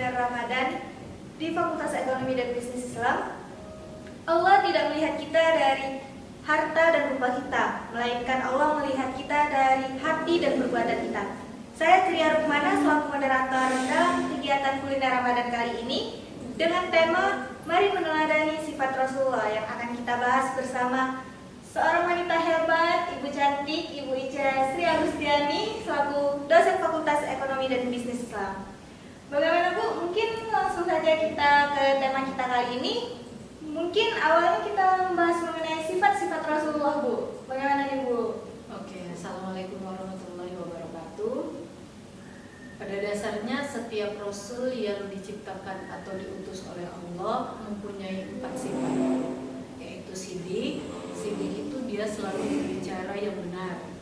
kuliner Ramadan di Fakultas Ekonomi dan Bisnis Islam. Allah tidak melihat kita dari harta dan rupa kita, melainkan Allah melihat kita dari hati dan perbuatan kita. Saya Tria Rukmana selaku moderator dalam kegiatan kuliner Ramadan kali ini dengan tema Mari Meneladani Sifat Rasulullah yang akan kita bahas bersama seorang wanita hebat, ibu cantik, Ibu Ica Sri Agustiani selaku dosen Fakultas Ekonomi dan Bisnis Islam. Bagaimana Bu? Mungkin langsung saja kita ke tema kita kali ini. Mungkin awalnya kita membahas mengenai sifat-sifat Rasulullah, Bu. Bagaimana nih, Bu? Oke, Assalamualaikum warahmatullahi wabarakatuh. Pada dasarnya setiap Rasul yang diciptakan atau diutus oleh Allah mempunyai 4 sifat, yaitu Siddiq. Siddiq itu dia selalu berbicara yang benar.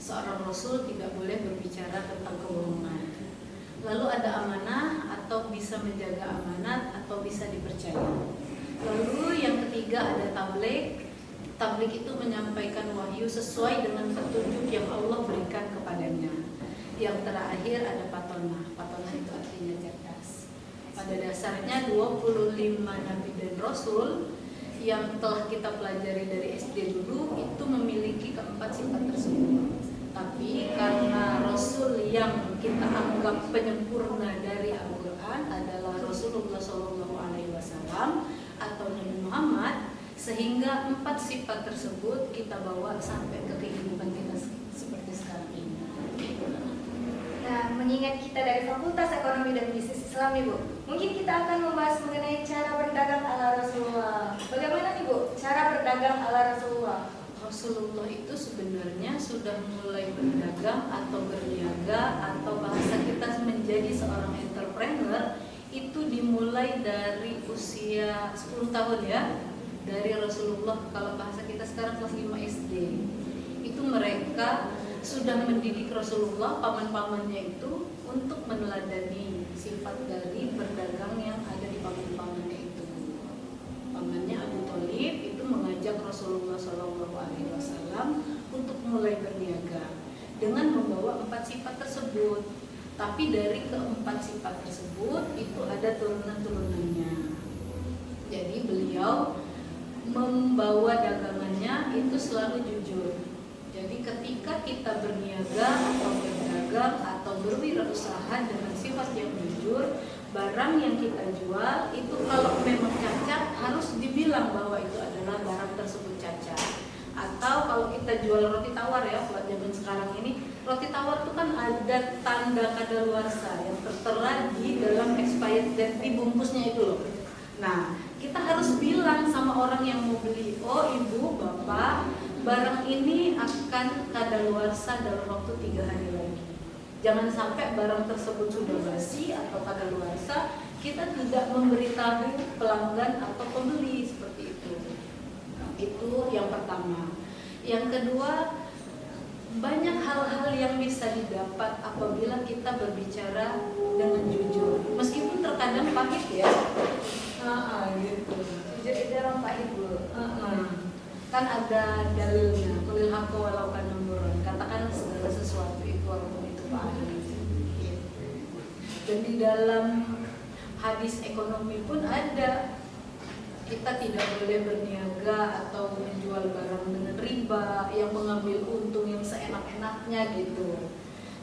Seorang Rasul tidak boleh berbicara tentang kebohongan. Lalu ada amanah atau bisa menjaga amanat atau bisa dipercaya. Lalu yang ketiga ada tabligh. Tabligh itu menyampaikan wahyu sesuai dengan petunjuk yang Allah berikan kepadanya. Yang terakhir ada patonah. Patonah itu artinya cerdas. Pada dasarnya 25 nabi dan rasul yang telah kita pelajari dari SD dulu itu memiliki keempat sifat tersebut. Tapi karena Rasul yang kita anggap penyempurna dari Al-Quran adalah Rasulullah SAW atau Nabi Muhammad, sehingga 4 sifat tersebut kita bawa sampai ke kehidupan kita seperti sekarang ini. Nah, mengingat kita dari Fakultas Ekonomi dan Bisnis Islam nih, Bu, mungkin kita akan membahas mengenai cara berdagang ala Rasulullah. Bagaimana nih, Bu, cara berdagang ala Rasulullah? Rasulullah itu sebenarnya sudah mulai berdagang atau berniaga atau bahasa kita menjadi seorang entrepreneur itu dimulai dari usia 10 tahun ya. Dari Rasulullah, kalau bahasa kita sekarang kelas 5 SD. Itu mereka sudah mendidik Rasulullah, paman-pamannya itu untuk meneladani sifat dari berdagang yang ada di paman-pamannya itu. Pamannya Abu Thalib itu mengajak Rasulullah SAW untuk mulai berniaga dengan membawa 4 sifat tersebut. Tapi dari keempat sifat tersebut itu ada turunan-turunannya. Jadi beliau membawa dagangannya itu selalu jujur. Jadi ketika kita berniaga atau berdagang atau berwirausaha dengan sifat yang jujur, barang yang kita jual itu kalau memang cacat harus dibilang bahwa itu adalah barang tersebut cacat. Atau kalau kita jual roti tawar ya, buat zaman sekarang ini, roti tawar itu kan ada tanda kadaluarsa yang tertera di dalam expired date di bungkusnya itu loh. Nah, kita harus bilang sama orang yang mau beli, oh ibu, bapak, barang ini akan kadaluarsa dalam waktu 3 hari lagi. Jangan sampai barang tersebut sudah basi atau kadaluarsa, kita tidak memberitahu pelanggan atau pembeli seperti itu. Itu yang pertama. Yang kedua, banyak hal-hal yang bisa didapat apabila kita berbicara dengan jujur. Meskipun terkadang pahit ya. Gitu. Jujur itu orang pahit, Bu. Kan ada dalilnya, qulil haqqa walau kana murran. Katakan segala sesuatu itu walaupun itu pahit. Dan di dalam hadis ekonomi pun ada, kita tidak boleh berniaga atau menjual barang dengan riba yang mengambil untung yang seenak-enaknya gitu,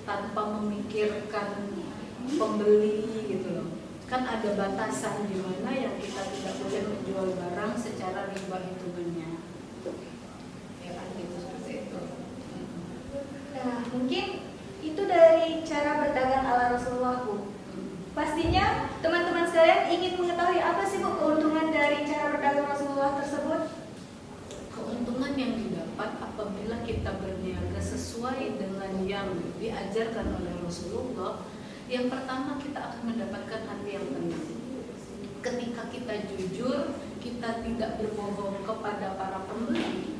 tanpa memikirkan pembeli gitu loh. Kan ada batasan di mana yang kita tidak boleh menjual barang secara riba hitungannya. Ya kan gitu, seperti itu. Nah, mungkin itu dari cara berdagang ala Rasulullah, Bu. Pastinya teman-teman sekalian ingin mengetahui apa sih, Bu, keuntungan dari cara berdagang Rasulullah tersebut? Keuntungan yang didapat apabila kita berniaga sesuai dengan yang diajarkan oleh Rasulullah, yang pertama kita akan mendapatkan hati yang tenang. Ketika kita jujur, kita tidak berbohong kepada para pembeli,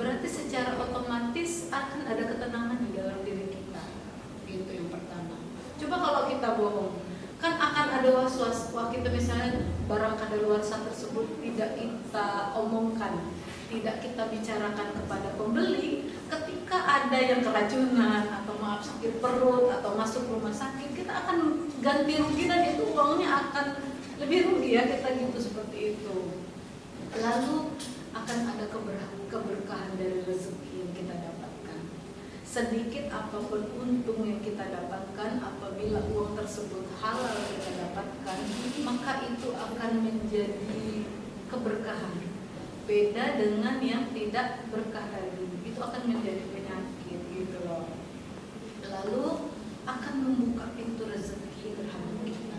berarti secara otomatis akan ada ketenangan di dalam diri kita. Itu yang pertama. Coba kalau kita bohong, kan akan ada was-was. Wah, kita misalnya barang kadaluarsa tersebut tidak kita omongkan, tidak kita bicarakan kepada pembeli. Ketika ada yang keracunan atau maaf sakit perut atau masuk rumah sakit, kita akan ganti rugi dan itu uangnya akan lebih rugi ya kita gitu seperti itu. Lalu akan ada keberkahan dari rezeki yang kita dapatkan. Sedikit apapun untung yang kita dapatkan, apabila uang tersebut halal kita dapatkan, maka itu akan menjadi keberkahan. Beda dengan yang tidak berkah tadi, itu akan menjadi penyakit gitu loh. Lalu akan membuka pintu rezeki terhadap kita.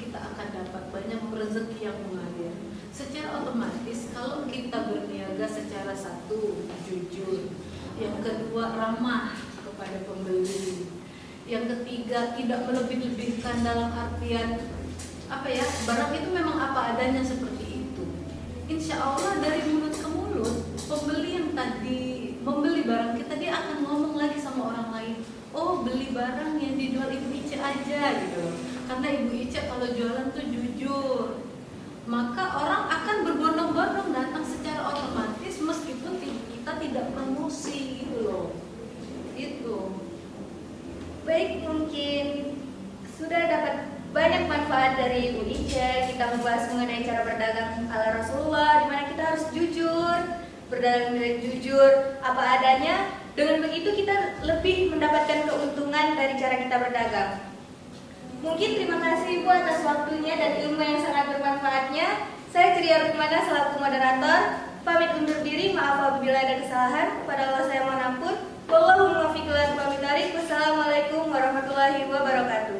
Kita akan dapat banyak rezeki yang mengalir. Secara otomatis kalau kita berniaga secara satu, jujur. Yang kedua, ramah kepada pembeli. Yang ketiga, tidak melebih-lebihkan dalam artian barang itu memang apa adanya seperti itu. Insya Allah dari mulut ke mulut, pembeli yang tadi membeli barang kita, dia akan ngomong lagi sama orang lain, oh beli barang yang dijual Ibu Ica aja gitu. Karena Ibu Ica kalau jualan tuh jujur. Maka orang akan berbondong-bondong datang secara otomatis meskipun kita tidak promosi gitu loh. Itu. Baik, mungkin sudah dapat banyak manfaat dari Ibu Ica. Kita membahas mengenai cara berdagang ala Rasulullah, di mana kita harus jujur, berdagang dengan jujur, apa adanya. Dengan begitu kita lebih mendapatkan keuntungan dari cara kita berdagang. Mungkin terima kasih Ibu atas waktunya dan ilmu yang sangat bermanfaatnya. Saya Ceria Rukmana selaku moderator, pamit undur diri, maaf apabila ada kesalahan. Kepada Allah saya mohon ampun. Wassalamualaikum warahmatullahi wabarakatuh.